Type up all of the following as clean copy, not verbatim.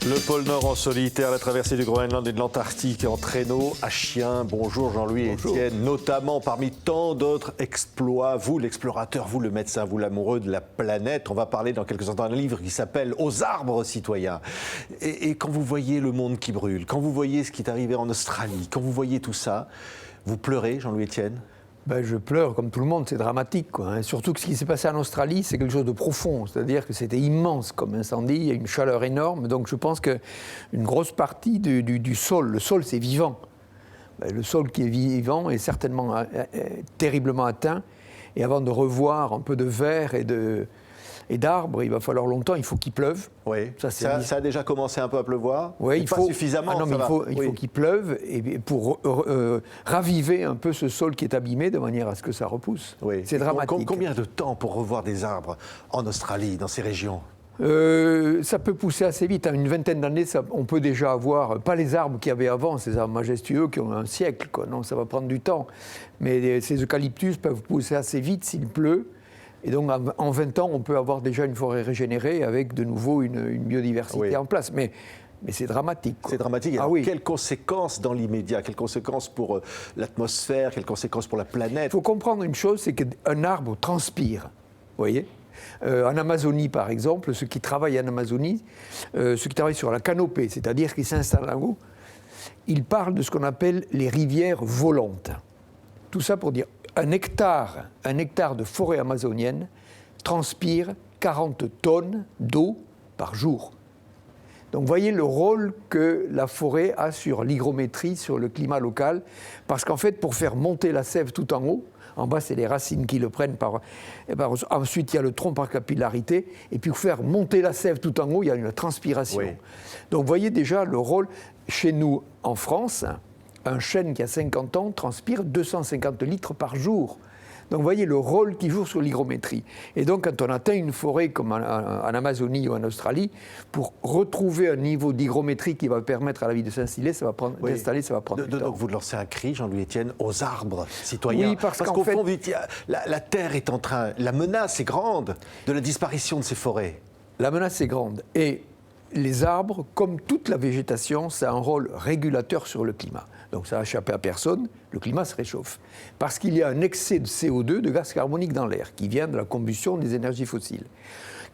Le pôle Nord en solitaire, la traversée du Groenland et de l'Antarctique en traîneau à chien. Bonjour Jean-Louis Etienne, notamment parmi tant d'autres exploits. Vous l'explorateur, vous le médecin, vous l'amoureux de la planète. On va parler dans quelques instants d'un livre qui s'appelle « Aux arbres citoyens ». Et quand vous voyez le monde qui brûle, quand vous voyez ce qui est arrivé en Australie, quand vous voyez tout ça, vous pleurez Jean-Louis Etienne ? Je pleure comme tout le monde, c'est dramatique, quoi. Surtout que ce qui s'est passé en Australie, c'est quelque chose de profond. C'est-à-dire que c'était immense comme incendie, il y a une chaleur énorme. Donc je pense qu'une grosse partie du sol, le sol c'est vivant. Le sol qui est vivant est certainement terriblement atteint. Et avant de revoir un peu de verre et d'arbres, il va falloir longtemps, il faut qu'il pleuve. Oui, ça a déjà commencé un peu à pleuvoir. Oui, il faut suffisamment. Il faut qu'il pleuve et pour raviver un peu ce sol qui est abîmé de manière à ce que ça repousse. Oui. C'est dramatique. Combien de temps pour revoir des arbres en Australie, dans ces régions ? Ça peut pousser assez vite. En une vingtaine d'années, on peut déjà avoir, pas les arbres qu'il y avait avant, ces arbres majestueux qui ont un siècle, quoi. Non, ça va prendre du temps. Mais ces eucalyptus peuvent pousser assez vite s'il pleut. Et donc, en 20 ans, on peut avoir déjà une forêt régénérée avec de nouveau une biodiversité en place. Mais c'est dramatique, quoi. C'est dramatique. Ah, alors, oui. Quelles conséquences dans l'immédiat ? Quelles conséquences pour l'atmosphère ? Quelles conséquences pour la planète ? Il faut comprendre une chose, c'est qu'un arbre transpire. Vous voyez ? En Amazonie, par exemple, ceux qui travaillent en Amazonie, ceux qui travaillent sur la canopée, c'est-à-dire qui s'installent en haut, ils parlent de ce qu'on appelle les rivières volantes. Tout ça pour dire un hectare de forêt amazonienne transpire 40 tonnes d'eau par jour. Donc vous voyez le rôle que la forêt a sur l'hygrométrie, sur le climat local, parce qu'en fait, pour faire monter la sève tout en haut, en bas, c'est les racines qui le prennent ensuite, il y a le tronc par capillarité. Et puis, pour faire monter la sève tout en haut, il y a une transpiration. Oui. Donc, vous voyez déjà le rôle. Chez nous, en France, un chêne qui a 50 ans transpire 250 litres par jour. Donc, vous voyez le rôle qu'il joue sur l'hygrométrie. Et donc, quand on atteint une forêt comme en Amazonie ou en Australie, pour retrouver un niveau d'hygrométrie qui va permettre à la vie de s'installer, ça va prendre du temps. Donc, vous lancez un cri, Jean-Louis Etienne, aux arbres citoyens. Oui, parce qu'au fait, fond, la Terre est en train... La menace est grande de la disparition de ces forêts. La menace est grande. Et les arbres, comme toute la végétation, ça a un rôle régulateur sur le climat. Donc ça n'a échappé à personne, le climat se réchauffe. Parce qu'il y a un excès de CO2, de gaz carbonique dans l'air, qui vient de la combustion des énergies fossiles.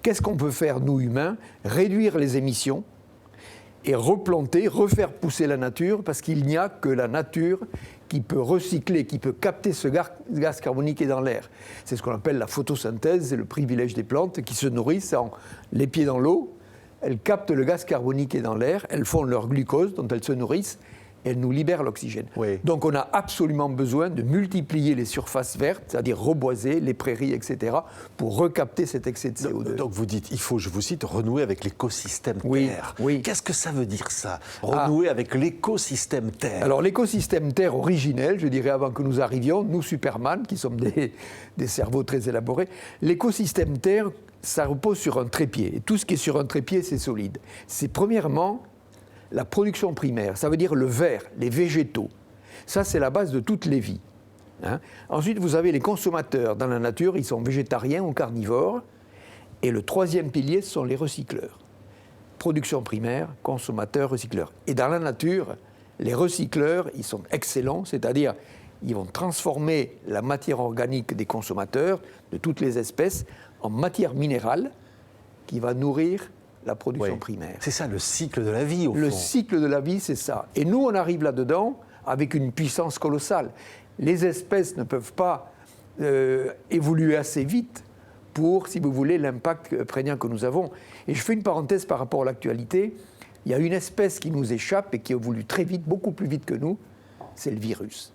Qu'est-ce qu'on peut faire, nous humains ? Réduire les émissions et replanter, refaire pousser la nature, parce qu'il n'y a que la nature qui peut recycler, qui peut capter ce gaz carbonique qui est dans l'air. C'est ce qu'on appelle la photosynthèse, c'est le privilège des plantes qui se nourrissent les pieds dans l'eau. Elles captent le gaz carbonique qui est dans l'air, elles font leur glucose dont elles se nourrissent, elle nous libère l'oxygène. Oui. Donc on a absolument besoin de multiplier les surfaces vertes, c'est-à-dire reboiser les prairies, etc., pour recapter cet excès de CO2. Donc vous dites, il faut, je vous cite, renouer avec l'écosystème Terre. Oui. Qu'est-ce que ça veut dire ça ? Renouer avec l'écosystème Terre. Alors l'écosystème Terre originel, je dirais avant que nous arrivions, nous Superman, qui sommes des cerveaux très élaborés, l'écosystème Terre, ça repose sur un trépied. Et tout ce qui est sur un trépied, c'est solide. C'est premièrement la production primaire, ça veut dire le vert, les végétaux. Ça, c'est la base de toutes les vies. Ensuite, vous avez les consommateurs dans la nature, ils sont végétariens ou carnivores. Et le troisième pilier, ce sont les recycleurs. Production primaire, consommateurs, recycleurs. Et dans la nature, les recycleurs, ils sont excellents, c'est-à-dire ils vont transformer la matière organique des consommateurs, de toutes les espèces, en matière minérale qui va nourrir la production primaire. C'est ça le cycle de la vie, au fond. Le cycle de la vie, c'est ça. Et nous, on arrive là-dedans avec une puissance colossale. Les espèces ne peuvent pas évoluer assez vite pour, si vous voulez, l'impact prégnant que nous avons. Et je fais une parenthèse par rapport à l'actualité. Il y a une espèce qui nous échappe et qui évolue très vite, beaucoup plus vite que nous, c'est le virus.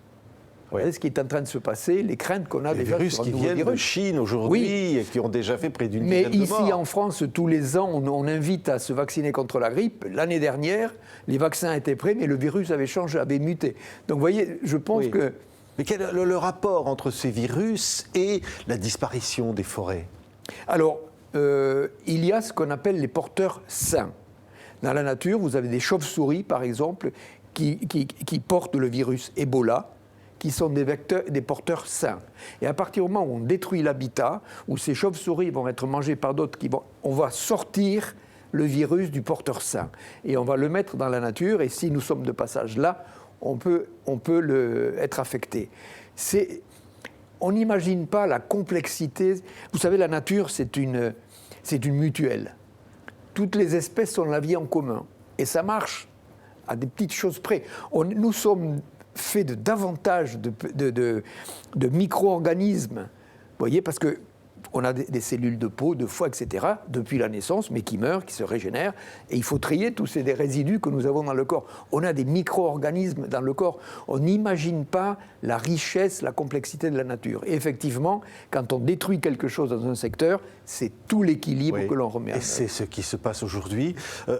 Vous voyez ce qui est en train de se passer, les craintes qu'on a déjà sur un nouveau virus. Les virus qui viennent de Chine aujourd'hui et qui ont déjà fait près d'une dizaine de morts. Mais ici en France, tous les ans, on invite à se vacciner contre la grippe. L'année dernière, les vaccins étaient prêts, mais le virus avait changé, avait muté. Donc vous voyez, je pense que... Mais quel est le rapport entre ces virus et la disparition des forêts ? Alors, il y a ce qu'on appelle les porteurs sains. Dans la nature, vous avez des chauves-souris, par exemple, qui portent le virus Ebola, qui sont des porteurs sains. Et à partir du moment où on détruit l'habitat, où ces chauves-souris vont être mangées par d'autres, on va sortir le virus du porteur sain. Et on va le mettre dans la nature, et si nous sommes de passage là, on peut être affecté. On n'imagine pas la complexité. Vous savez, la nature, c'est une mutuelle. Toutes les espèces ont la vie en commun. Et ça marche à des petites choses près. Nous sommes faits de davantage de micro-organismes. Vous voyez, parce qu'on a des cellules de peau, de foie, etc., depuis la naissance, mais qui meurent, qui se régénèrent. Et il faut trier tous ces résidus que nous avons dans le corps. On a des micro-organismes dans le corps. On n'imagine pas la richesse, la complexité de la nature. Et effectivement, quand on détruit quelque chose dans un secteur, c'est tout l'équilibre que l'on remet en œuvre. Et c'est ce qui se passe aujourd'hui.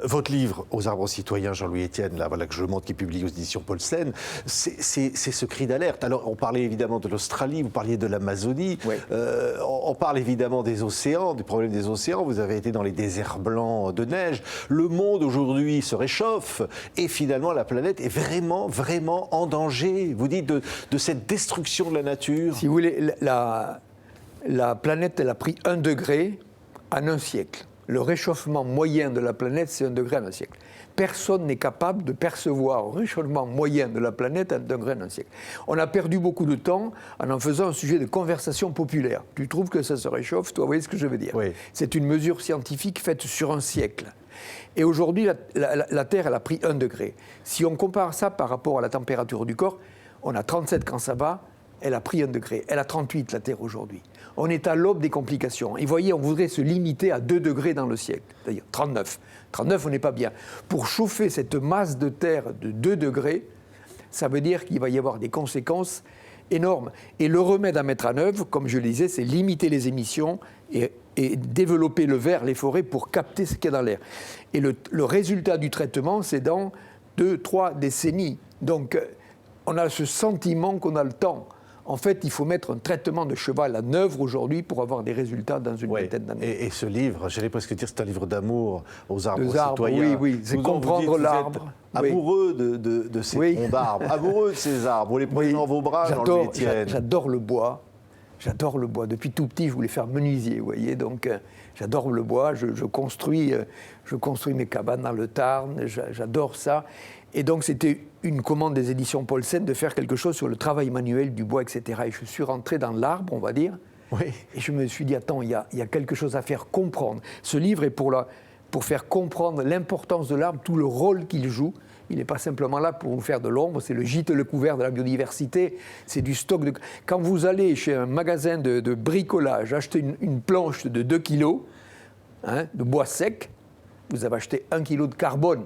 Votre livre, Aux arbres citoyens, Jean-Louis Etienne, là, voilà, que je montre, qui est publié aux éditions Paulsen, c'est ce cri d'alerte. Alors, on parlait évidemment de l'Australie, vous parliez de l'Amazonie, on parle évidemment des océans, du problème des océans. Vous avez été dans les déserts blancs de neige. Le monde aujourd'hui se réchauffe et finalement la planète est vraiment, vraiment en danger. Vous dites de cette destruction de la nature. Si vous voulez, la planète, elle a pris 1 degré en un siècle. Le réchauffement moyen de la planète, c'est 1 degré en un siècle. Personne n'est capable de percevoir le réchauffement moyen de la planète à 1 degré en un siècle. On a perdu beaucoup de temps en faisant un sujet de conversation populaire. Tu trouves que ça se réchauffe? Toi, vous voyez ce que je veux dire? Oui. C'est une mesure scientifique faite sur un siècle. Et aujourd'hui, la Terre, elle a pris 1 degré. Si on compare ça par rapport à la température du corps, on a 37 quand ça va, elle a pris 1 degré. Elle a 38, la Terre, aujourd'hui. On est à l'aube des complications. Et vous voyez, on voudrait se limiter à 2 degrés dans le siècle, c'est-à-dire 39. 39, on n'est pas bien. Pour chauffer cette masse de terre de 2 degrés, ça veut dire qu'il va y avoir des conséquences énormes. Et le remède à mettre en œuvre, comme je le disais, c'est limiter les émissions et développer le verre, les forêts, pour capter ce qu'il y a dans l'air. Et le résultat du traitement, c'est dans 2-3 décennies. Donc, on a ce sentiment qu'on a le temps. En fait, il faut mettre un traitement de cheval en œuvre aujourd'hui pour avoir des résultats dans une vingtaine d'années. Et ce livre, j'allais presque dire, c'est un livre d'amour aux arbres citoyens. Oui, c'est comprendre l'arbre. Amoureux de ces troncs d'arbres, amoureux de ces arbres. Vous les prenez dans vos bras, Jean-Louis Etienne. J'adore le bois. J'adore le bois. Depuis tout petit, je voulais faire menuisier, vous voyez. Donc, j'adore le bois. Je construis mes cabanes dans le Tarn. J'adore ça. Et donc, c'était une commande des éditions Paulsen de faire quelque chose sur le travail manuel du bois, etc. Et je suis rentré dans l'arbre, on va dire. Oui. Et je me suis dit, attends, il y a quelque chose à faire comprendre. Ce livre est pour faire comprendre l'importance de l'arbre, tout le rôle qu'il joue. Il n'est pas simplement là pour nous faire de l'ombre, c'est le gîte, le couvert de la biodiversité, c'est du stock de... Quand vous allez chez un magasin de bricolage acheter une planche de 2 kilos de bois sec, vous avez acheté 1 kilo de carbone.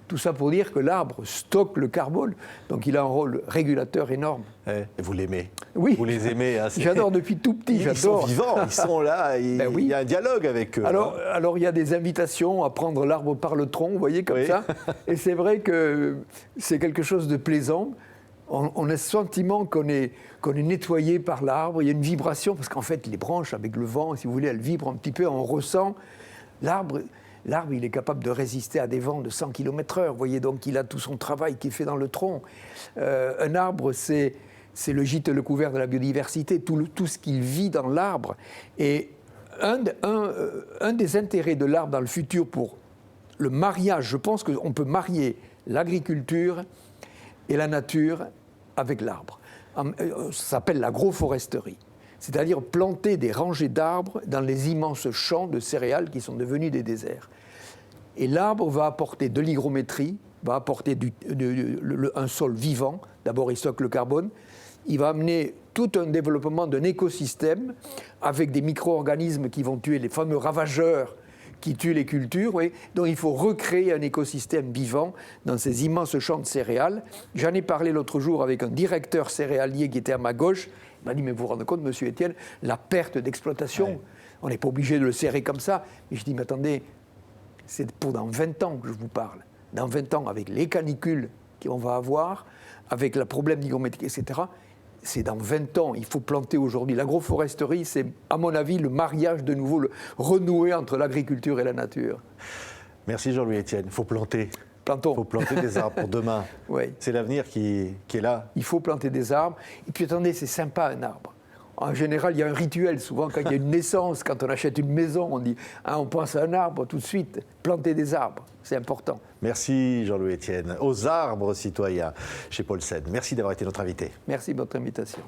Tout ça pour dire que l'arbre stocke le carbone, donc il a un rôle régulateur énorme. Et vous l'aimez? Oui. Vous les aimez? J'adore depuis tout petit, Ils sont vivants, ils sont là, il y a un dialogue avec eux. Alors il y a des invitations à prendre l'arbre par le tronc, vous voyez, comme ça. Et c'est vrai que c'est quelque chose de plaisant. On a le sentiment qu'on est nettoyé par l'arbre, il y a une vibration, parce qu'en fait, les branches, avec le vent, si vous voulez, elles vibrent un petit peu, on ressent l'arbre, il est capable de résister à des vents de 100 km/h, vous voyez, donc il a tout son travail qui est fait dans le tronc. Un arbre, c'est le gîte, le couvert de la biodiversité, tout ce qu'il vit dans l'arbre. Et un des intérêts de l'arbre dans le futur pour le mariage, je pense qu'on peut marier l'agriculture et la nature avec l'arbre. Ça s'appelle l'agroforesterie. C'est-à-dire planter des rangées d'arbres dans les immenses champs de céréales qui sont devenus des déserts. Et l'arbre va apporter de l'hygrométrie, va apporter un sol vivant. D'abord, il stocke le carbone. Il va amener tout un développement d'un écosystème avec des micro-organismes qui vont tuer les fameux ravageurs qui tuent les cultures. Oui. Donc il faut recréer un écosystème vivant dans ces immenses champs de céréales. J'en ai parlé l'autre jour avec un directeur céréalier qui était à ma gauche. Il m'a dit, mais vous vous rendez compte, monsieur Etienne, la perte d'exploitation, on n'est pas obligé de le serrer comme ça. Et je dis, mais attendez, c'est pour dans 20 ans que je vous parle. Dans 20 ans, avec les canicules qu'on va avoir, avec le problème d'hygrométrie, etc., c'est dans 20 ans. Il faut planter aujourd'hui. L'agroforesterie, c'est, à mon avis, le mariage de nouveau, le renouer entre l'agriculture et la nature. Merci Jean-Louis Etienne. Il faut planter. Plantons. Il faut planter des arbres pour demain. Oui. C'est l'avenir qui est là. Il faut planter des arbres. Et puis attendez, c'est sympa un arbre. En général, il y a un rituel. Souvent, quand il y a une naissance, quand on achète une maison, on dit on pense à un arbre tout de suite. Planter des arbres, c'est important. Merci Jean-Louis Etienne. Aux arbres citoyens chez Paulsen. Merci d'avoir été notre invité. Merci de votre invitation.